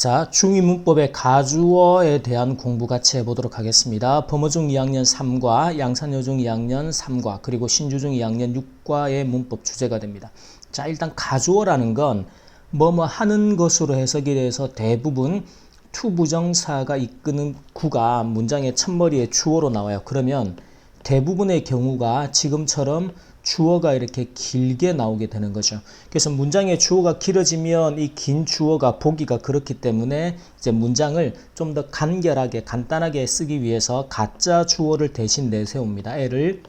자, 중2 문법의 가주어에 대한 공부 같이 해보도록 하겠습니다. 범어중 2학년 3과 양산여중 2학년 3과 그리고 신주중 2학년 6과의 문법 주제가 됩니다. 자, 일단 가주어라는 건 뭐뭐 하는 것으로 해석이 돼서 대부분 투부정사가 이끄는 구가 문장의 첫머리에 주어로 나와요. 그러면 대부분의 경우가 지금처럼 주어가 이렇게 길게 나오게 되는 거죠. 그래서 문장의 주어가 길어지면 이 긴 주어가 보기가 그렇기 때문에 이제 문장을 좀 더 간결하게 간단하게 쓰기 위해서 가짜 주어를 대신 내세웁니다. 애를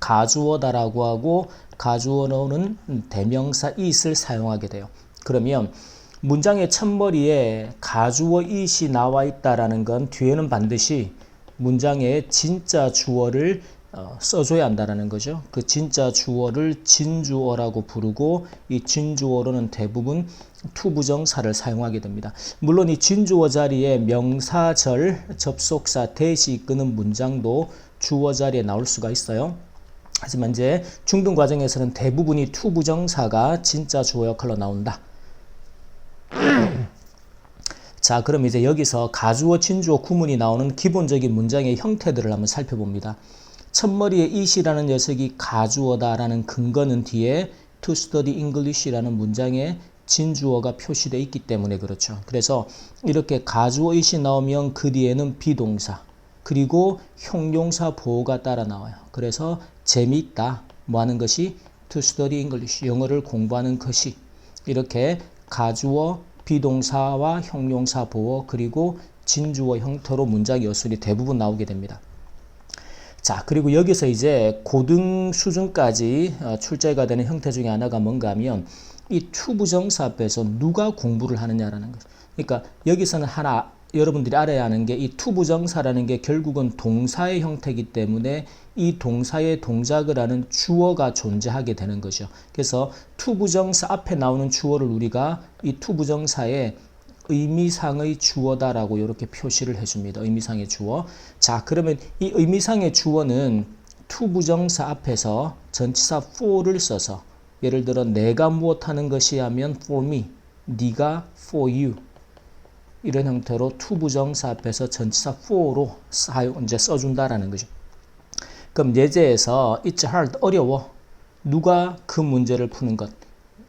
가주어다라고 하고 가주어로는 대명사 it을 사용하게 돼요. 그러면 문장의 첫머리에 가주어 it이 나와 있다라는 건 뒤에는 반드시 문장의 진짜 주어를 써줘야 한다는 거죠. 그 진짜 주어를 진주어라고 부르고 이 진주어로는 대부분 투부정사를 사용하게 됩니다. 물론 이 진주어 자리에 명사절, 접속사, 대시 이끄는 문장도 주어 자리에 나올 수가 있어요. 하지만 이제 중등 과정에서는 대부분이 투부정사가 진짜 주어 역할로 나온다. 자, 그럼 이제 여기서 가주어, 진주어 구문이 나오는 기본적인 문장의 형태들을 한번 살펴봅니다. 첫머리에 it이라는 녀석이 가주어다라는 근거는 뒤에 to study English라는 문장에 진주어가 표시되어 있기 때문에 그렇죠. 그래서 이렇게 가주어 it이 나오면 그 뒤에는 비동사 그리고 형용사 보호가 따라 나와요. 그래서 재미있다 뭐 하는 것이 to study English 영어를 공부하는 것이 이렇게 가주어 비동사와 형용사 보호 그리고 진주어 형태로 문장 여술이 대부분 나오게 됩니다. 자, 그리고 여기서 이제 고등 수준까지 출제가 되는 형태 중에 하나가 뭔가 하면 이 투부정사 앞에서 누가 공부를 하느냐라는 거죠. 그러니까 여기서는 하나 여러분들이 알아야 하는 게 이 투부정사라는 게 결국은 동사의 형태이기 때문에 이 동사의 동작을 하는 주어가 존재하게 되는 거죠. 그래서 투부정사 앞에 나오는 주어를 우리가 이 투부정사의 의미상의 주어다라고 이렇게 표시를 해줍니다. 의미상의 주어. 자, 그러면 이 의미상의 주어는 투부정사 앞에서 전치사 for를 써서 예를 들어 내가 무엇 하는 것이 하면 for me, 네가 for you 이런 형태로 투부정사 앞에서 전치사 for로 이제 써준다라는 거죠. 그럼 예제에서 it's hard, 어려워. 누가 그 문제를 푸는 것.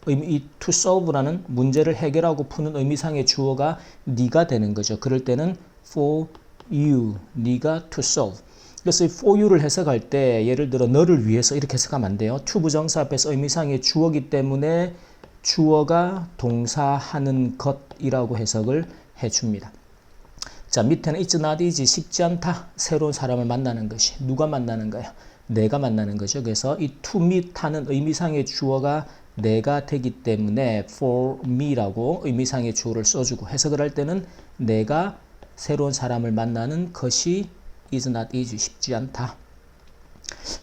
이 to solve라는 문제를 해결하고 푸는 의미상의 주어가 네가 되는 거죠. 그럴 때는 for you, 네가 to solve. 그래서 이 for you를 해석할 때 예를 들어 너를 위해서 이렇게 해석하면 안 돼요. 투부정사 앞에서 의미상의 주어이기 때문에 주어가 동사하는 것이라고 해석을 해줍니다. 자, 밑에는 it's not easy, 쉽지 않다. 새로운 사람을 만나는 것이. 누가 만나는 거야? 내가 만나는 거죠. 그래서 이 to meet 하는 의미상의 주어가 내가 되기 때문에 for me라고 의미상의 주어를 써주고 해석을 할 때는 내가 새로운 사람을 만나는 것이 is not easy, 쉽지 않다.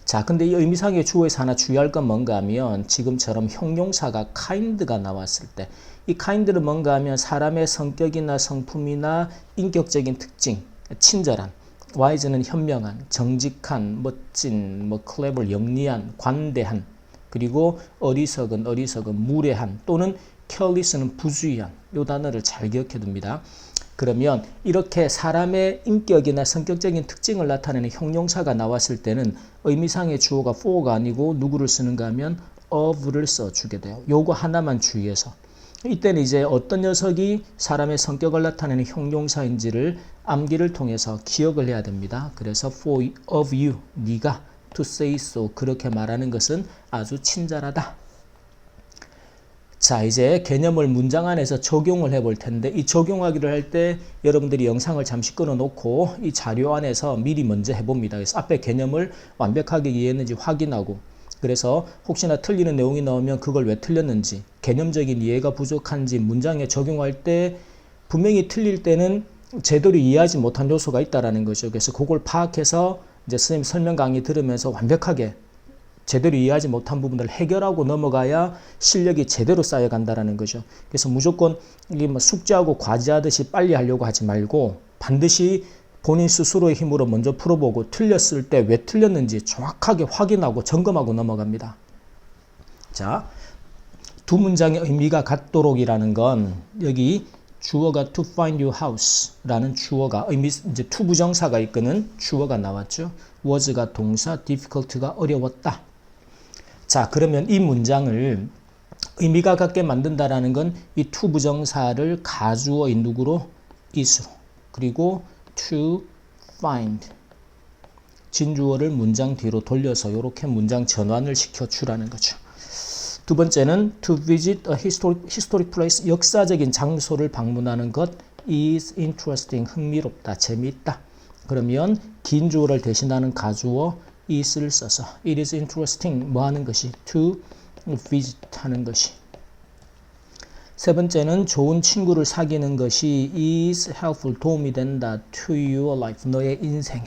자, 근데 이 의미상의 주어에서 하나 주의할 건 뭔가 하면 지금처럼 형용사가 kind가 나왔을 때 이 kind는 뭔가 하면 사람의 성격이나 성품이나 인격적인 특징, 친절한 wise는 현명한, 정직한, 멋진, clever, 영리한, 관대한 그리고 어리석은, 무례한 또는 careless는 부주의한 이 단어를 잘 기억해 둡니다. 그러면 이렇게 사람의 인격이나 성격적인 특징을 나타내는 형용사가 나왔을 때는 의미상의 주어가 for가 아니고 누구를 쓰는가 하면 of를 써주게 돼요. 요거 하나만 주의해서 이때는 이제 어떤 녀석이 사람의 성격을 나타내는 형용사인지를 암기를 통해서 기억을 해야 됩니다. 그래서 for of you, 네가 to say so 그렇게 말하는 것은 아주 친절하다. 자, 이제 개념을 문장 안에서 적용을 해볼 텐데 이 적용하기를 할 때 여러분들이 영상을 잠시 끊어놓고 이 자료 안에서 미리 먼저 해봅니다. 그래서 앞에 개념을 완벽하게 이해했는지 확인하고 그래서 혹시나 틀리는 내용이 나오면 그걸 왜 틀렸는지 개념적인 이해가 부족한지 문장에 적용할 때 분명히 틀릴 때는 제대로 이해하지 못한 요소가 있다는 거죠. 그래서 그걸 파악해서 이제 선생님 설명 강의 들으면서 완벽하게 제대로 이해하지 못한 부분들을 해결하고 넘어가야 실력이 제대로 쌓여간다는 거죠. 그래서 무조건 이게 숙제하고 과제하듯이 빨리 하려고 하지 말고 반드시 본인 스스로의 힘으로 먼저 풀어보고 틀렸을 때 왜 틀렸는지 정확하게 확인하고 점검하고 넘어갑니다. 자, 두 문장의 의미가 같도록이라는 건 여기 주어가 to find your house라는 주어가 이제 to 부정사가 이끄는 주어가 나왔죠. was가 동사, difficult가 어려웠다. 자, 그러면 이 문장을 의미가 갖게 만든다라는 건 이 to 부정사를 가주어인 누구로? is로. 그리고 to find 진주어를 문장 뒤로 돌려서 이렇게 문장 전환을 시켜주라는 거죠. 두 번째는 to visit a historic place, 역사적인 장소를 방문하는 것 is interesting, 흥미롭다, 재미있다. 그러면 긴 주어를 대신하는 가주어 is를 써서 it is interesting, 뭐 하는 것이? to visit 하는 것이. 세 번째는 좋은 친구를 사귀는 것이 is helpful, 도움이 된다 to your life, 너의 인생에.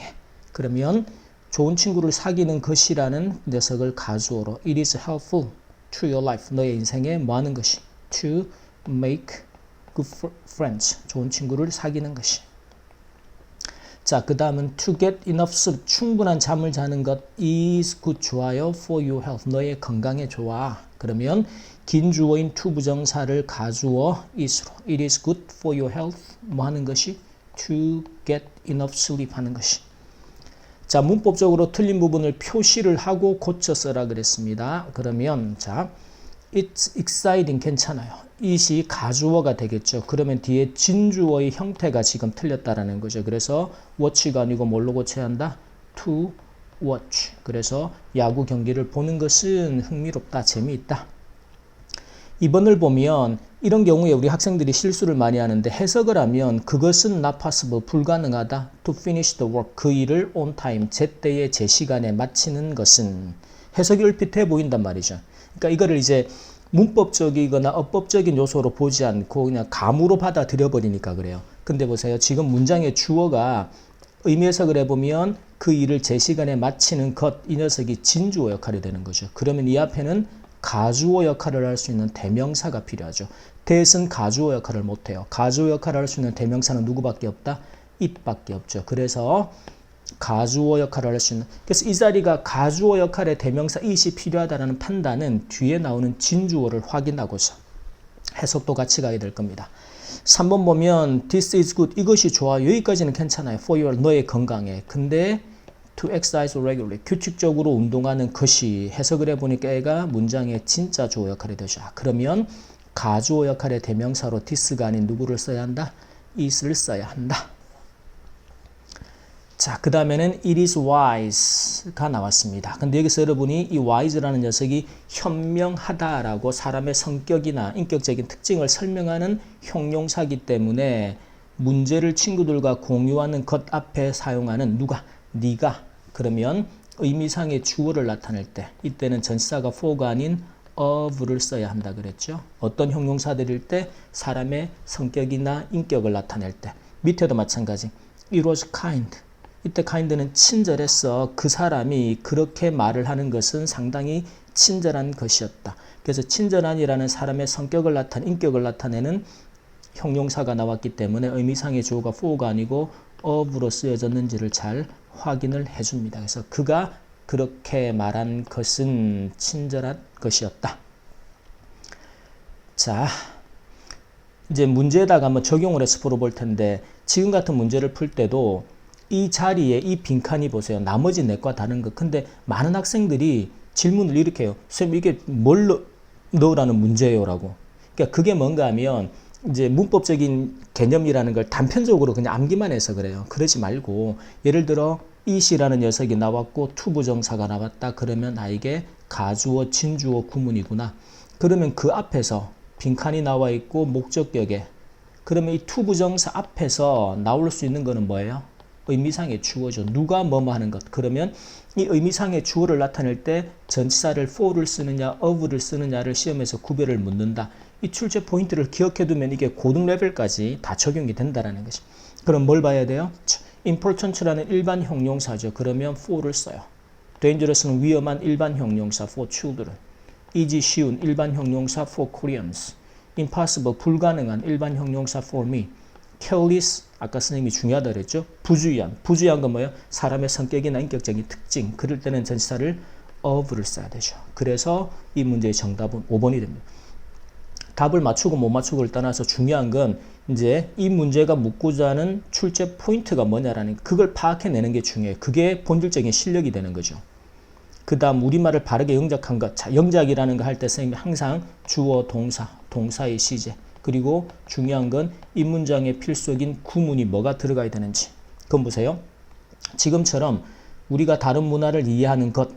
그러면 좋은 친구를 사귀는 것이라는 녀석을 가주어로 it is helpful to your life, 너의 인생에 뭐 하는 것이? to make good friends, 좋은 친구를 사귀는 것이. 자, 그 다음은 to get enough sleep, 충분한 잠을 자는 것 is good, 좋아요 for your health, 너의 건강에 좋아. 그러면 긴 주어인 to 부정사를 가주어 is로 it is good for your health, 뭐 하는 것이? to get enough sleep 하는 것이. 자, 문법적으로 틀린 부분을 표시를 하고 고쳐 써라 그랬습니다. 그러면 자, it's exciting 괜찮아요. it이 가주어가 되겠죠. 그러면 뒤에 진주어의 형태가 지금 틀렸다라는 거죠. 그래서 watch가 아니고 뭘로 고쳐야 한다? to watch. 그래서 야구 경기를 보는 것은 흥미롭다, 재미있다. 2번을 보면 이런 경우에 우리 학생들이 실수를 많이 하는데 해석을 하면 그것은 not possible, 불가능하다. to finish the work, 그 일을 on time, 제때에 제시간에 마치는 것은 해석이 얼핏해 보인단 말이죠. 그러니까 이거를 이제 문법적이거나 어법적인 요소로 보지 않고 그냥 감으로 받아들여 버리니까 그래요. 근데 보세요. 지금 문장의 주어가 의미 해석을 해보면 그 일을 제시간에 마치는 것, 이 녀석이 진주어 역할이 되는 거죠. 그러면 이 앞에는 가주어 역할을 할 수 있는 대명사가 필요하죠. that은 가주어 역할을 못해요. 가주어 역할을 할 수 있는 대명사는 누구밖에 없다? it밖에 없죠. 그래서 가주어 역할을 할 수 있는, 그래서 이 자리가 가주어 역할의 대명사 it이 필요하다는 판단은 뒤에 나오는 진주어를 확인하고서 해석도 같이 가야 될 겁니다. 3번 보면 this is good, 이것이 좋아, 여기까지는 괜찮아요. for your, 너의 건강에. 근데 to exercise regularly, 규칙적으로 운동하는 것이, 해석을 해보니까 얘가 문장의 진짜 주어 역할이 되죠. 그러면 가주어 역할의 대명사로 this가 아닌 누구를 써야 한다? is를 써야 한다. 자, 그 다음에는 it is wise가 나왔습니다. 근데 여기서 여러분이 이 wise라는 녀석이 현명하다라고 사람의 성격이나 인격적인 특징을 설명하는 형용사이기 때문에 문제를 친구들과 공유하는 것 앞에 사용하는 누가? 네가. 그러면 의미상의 주어를 나타낼 때 이때는 전치사가 for가 아닌 of를 써야 한다 그랬죠. 어떤 형용사들일 때? 사람의 성격이나 인격을 나타낼 때. 밑에도 마찬가지. It was kind. 이때 kind는 친절했어. 그 사람이 그렇게 말을 하는 것은 상당히 친절한 것이었다. 그래서 친절한이라는 사람의 성격을 인격을 나타내는 형용사가 나왔기 때문에 의미상의 주어가 for가 아니고 of로 쓰여졌는지를 잘 확인을 해줍니다. 그래서 그가 그렇게 말한 것은 친절한 것이었다. 자, 이제 문제에다가 한번 적용을 해서 풀어볼 텐데 지금 같은 문제를 풀 때도 이 자리에 이 빈칸이 보세요. 나머지 넷과 다른 것. 근데 많은 학생들이 질문을 이렇게 해요. 선생님 이게 뭘 넣으라는 문제예요? 라고. 그러니까 그게 뭔가 하면 이제 문법적인 개념이라는 걸 단편적으로 그냥 암기만 해서 그래요. 그러지 말고 예를 들어 it이라는 녀석이 나왔고 to 부정사가 나왔다. 그러면 이게 가주어, 진주어 구문이구나. 그러면 그 앞에서 빈칸이 나와 있고 목적격에 그러면 이 to 부정사 앞에서 나올 수 있는 거는 뭐예요? 의미상의 주어죠. 누가 뭐뭐 하는 것. 그러면 이 의미상의 주어를 나타낼 때 전치사를 for를 쓰느냐 of를 쓰느냐를 시험에서 구별을 묻는다. 이 출제 포인트를 기억해 두면 이게 고등 레벨까지 다 적용이 된다라는 것이. 그럼 뭘 봐야 돼요? important라는 일반 형용사죠. 그러면 for를 써요. dangerous는 위험한 일반 형용사 for children. easy 쉬운 일반 형용사 for Koreans. impossible 불가능한 일반 형용사 for me. careless 아까 선생님이 중요하다 그랬죠. 부주의한 건 뭐예요? 사람의 성격이나 인격적인 특징. 그럴 때는 전치사를 of를 써야 되죠. 그래서 이 문제의 정답은 5번이 됩니다. 답을 맞추고 못 맞추고를 떠나서 중요한 건 이제 이 문제가 묻고자 하는 출제 포인트가 뭐냐라는 그걸 파악해내는 게 중요해요. 그게 본질적인 실력이 되는 거죠. 그 다음 우리말을 바르게 영작한 것. 자, 영작이라는 거 할 때 선생님이 항상 주어, 동사, 동사의 시제, 그리고 중요한 건 이 문장의 필수적인 구문이 뭐가 들어가야 되는지. 그건 보세요. 지금처럼 우리가 다른 문화를 이해하는 것,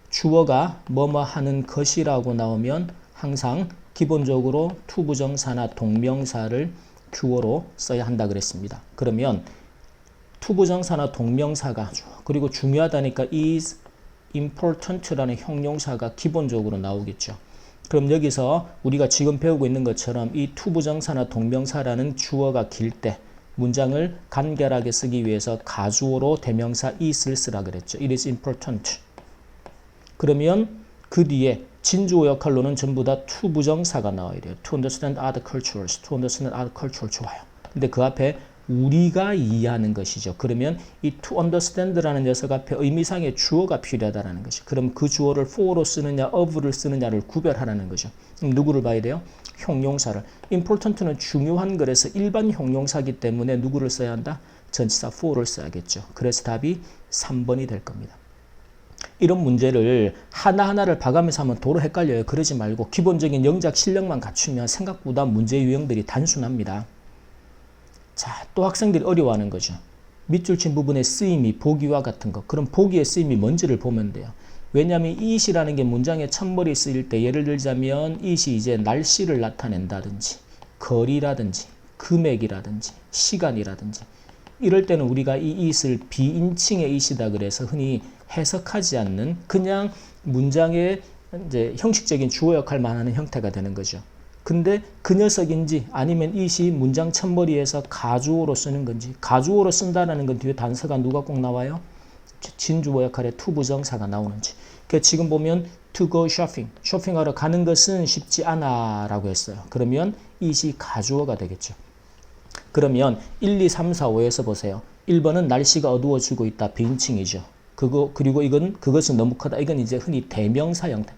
주어가 뭐뭐 하는 것이라고 나오면 항상 기본적으로 투부정사나 동명사를 주어로 써야 한다 그랬습니다. 그러면 투부정사나 동명사가 그리고 중요하다니까 is important라는 형용사가 기본적으로 나오겠죠. 그럼 여기서 우리가 지금 배우고 있는 것처럼 이 투부정사나 동명사라는 주어가 길 때 문장을 간결하게 쓰기 위해서 가주어로 대명사 is를 쓰라 그랬죠. It is important. 그러면 그 뒤에 진주어 역할로는 전부 다 투부정사가 나와야 돼요. To understand other cultures, to understand other culture 좋아요. 근데 그 앞에 우리가 이해하는 것이죠. 그러면 이 to understand라는 녀석 앞에 의미상의 주어가 필요하다는 것이. 그럼 그 주어를 for로 쓰느냐, of를 쓰느냐를 구별하라는 거죠. 그럼 누구를 봐야 돼요? 형용사를. important는 중요한 거라서 일반 형용사이기 때문에 누구를 써야 한다? 전치사 for를 써야겠죠. 그래서 답이 3번이 될 겁니다. 이런 문제를 하나하나를 봐가면서 하면 도로 헷갈려요. 그러지 말고 기본적인 영작 실력만 갖추면 생각보다 문제 유형들이 단순합니다. 자, 또 학생들이 어려워하는 거죠. 밑줄 친 부분의 쓰임이 보기와 같은 거. 그럼 보기의 쓰임이 뭔지를 보면 돼요. 왜냐하면 it이라는 게 문장의 첫머리 쓰일 때 예를 들자면 it이 이제 날씨를 나타낸다든지 거리라든지 금액이라든지 시간이라든지 이럴 때는 우리가 이 it을 비인칭의 it이다 그래서 흔히 해석하지 않는 그냥 문장의 이제 형식적인 주어 역할만 하는 형태가 되는 거죠. 근데 그 녀석인지 아니면 it이 문장 첫머리에서 가주어로 쓰는 건지 가주어로 쓴다는 건 뒤에 단서가 누가 꼭 나와요? 진주어 역할의 투부정사가 나오는지. 그러니까 지금 보면 to go shopping, 쇼핑하러 가는 것은 쉽지 않아 라고 했어요. 그러면 it이 가주어가 되겠죠. 그러면 1, 2, 3, 4, 5에서 보세요. 1번은 날씨가 어두워지고 있다. 비인칭이죠. 그리고 그것은 너무 크다. 이건 이제 흔히 대명사 형태.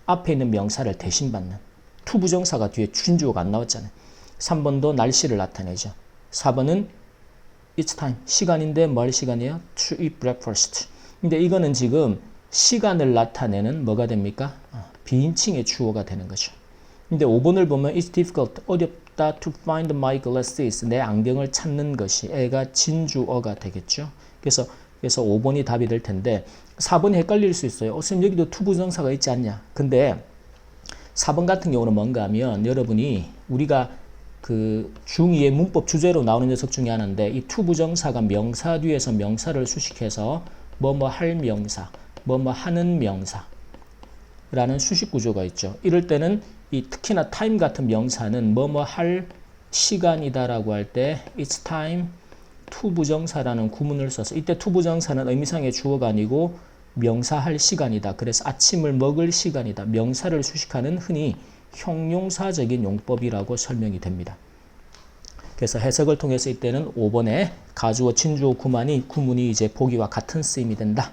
앞에 있는 명사를 대신받는. 투부정사가 뒤에 진주어가 안 나왔잖아요. 3번도 날씨를 나타내죠. 4번은 it's time. 시간인데 뭐 할 시간이에요? To eat breakfast. 근데 이거는 지금 시간을 나타내는 뭐가 됩니까? 비인칭의 주어가 되는 거죠. 근데 5번을 보면 it's difficult. 어렵다 to find my glasses. 내 안경을 찾는 것이 애가 진주어가 되겠죠. 그래서 5번이 답이 될 텐데 4번이 헷갈릴 수 있어요. 선생님 여기도 투부정사가 있지 않냐. 근데 4번 같은 경우는 뭔가 하면 여러분이 우리가 그 중2의 문법 주제로 나오는 녀석 중에 하나인데 이 투부정사가 명사 뒤에서 명사를 수식해서 뭐뭐 할 명사, 뭐뭐 하는 명사라는 수식 구조가 있죠. 이럴 때는 이 특히나 time 같은 명사는 뭐뭐 할 시간이다라고 할 때 it's time 투부정사라는 구문을 써서 이때 투부정사는 의미상의 주어가 아니고 명사할 시간이다. 그래서 아침을 먹을 시간이다. 명사를 수식하는 흔히 형용사적인 용법이라고 설명이 됩니다. 그래서 해석을 통해서 이때는 5번에 가주어, 진주어, 구문이 이제 보기와 같은 쓰임이 된다.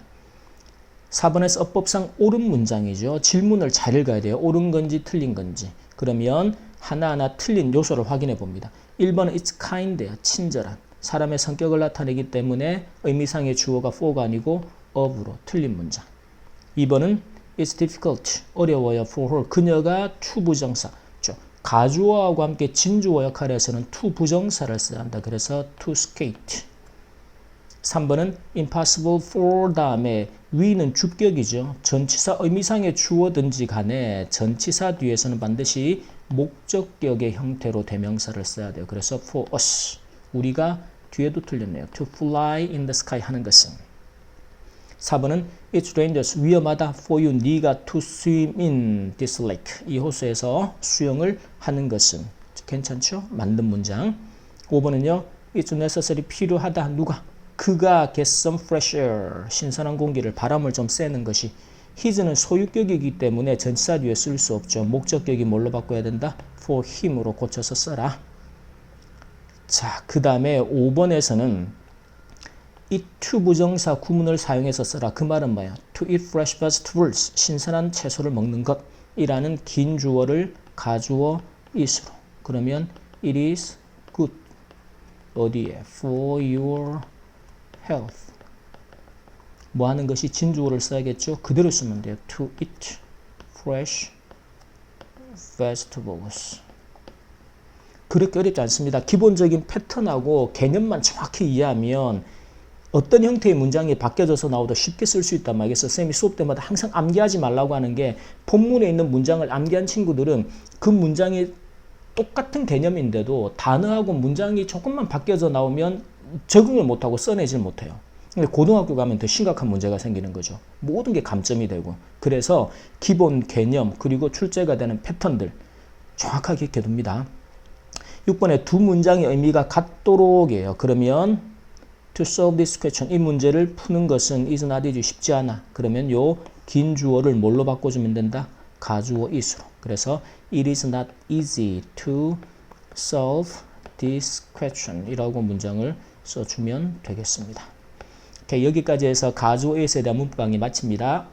4번에서 어법상 옳은 문장이죠. 질문을 잘 읽어야 돼요. 옳은 건지 틀린 건지. 그러면 하나하나 틀린 요소를 확인해 봅니다. 1번은 it's kind예요. 친절한. 사람의 성격을 나타내기 때문에 의미상의 주어가 for가 아니고 of로 틀린 문장. 2번은 it's difficult. 어려워요. for her. 그녀가 투부정사. 가주어하고 함께 진주어 역할에서는 투부정사를 써야 한다. 그래서 to skate. 3번은 impossible for 다음에 위는 주격이죠. 전치사 의미상의 주어든지 간에 전치사 뒤에서는 반드시 목적격의 형태로 대명사를 써야 돼요. 그래서 for us. 우리가 뒤에도 틀렸네요. to fly in the sky 하는 것은. 4번은 it's dangerous. 위험하다. for you. 네가 to swim in this lake. 이 호수에서 수영을 하는 것은. 괜찮죠? 만든 문장. 5번은요. it's necessary. 필요하다. 누가? 그가 get some fresh air. 신선한 공기를 바람을 좀 쐬는 것이. his는 소유격이기 때문에 전치사 뒤에 쓸 수 없죠. 목적격이 뭘로 바꿔야 된다? for him으로 고쳐서 써라. 자, 그 다음에 5번에서는 eat 투부정사 구문을 사용해서 써라. 그 말은 뭐야? to eat fresh vegetables. 신선한 채소를 먹는 것이라는 긴 주어를 가주어 is로. 그러면 it is good. 어디에? For your health. 뭐 하는 것이 진주어를 써야겠죠? 그대로 쓰면 돼요. To eat fresh vegetables. 그렇게 어렵지 않습니다. 기본적인 패턴하고 개념만 정확히 이해하면 어떤 형태의 문장이 바뀌어져서 나오도 쉽게 쓸 수 있단 말이겠어. 쌤이 수업 때마다 항상 암기하지 말라고 하는 게 본문에 있는 문장을 암기한 친구들은 그 문장이 똑같은 개념인데도 단어하고 문장이 조금만 바뀌어져 나오면 적응을 못하고 써내질 못해요. 근데 고등학교 가면 더 심각한 문제가 생기는 거죠. 모든 게 감점이 되고. 그래서 기본 개념 그리고 출제가 되는 패턴들 정확하게 익혀둡니다. 6번에 두 문장의 의미가 같도록 해요. 그러면 to solve this question, 이 문제를 푸는 것은 is not easy, 쉽지 않아. 그러면 요 긴 주어를 뭘로 바꿔주면 된다? 가주어 is로. 그래서 it is not easy to solve this question 이라고 문장을 써주면 되겠습니다. 오케이, 여기까지 해서 가주어 is에 대한 문법 강의 마칩니다.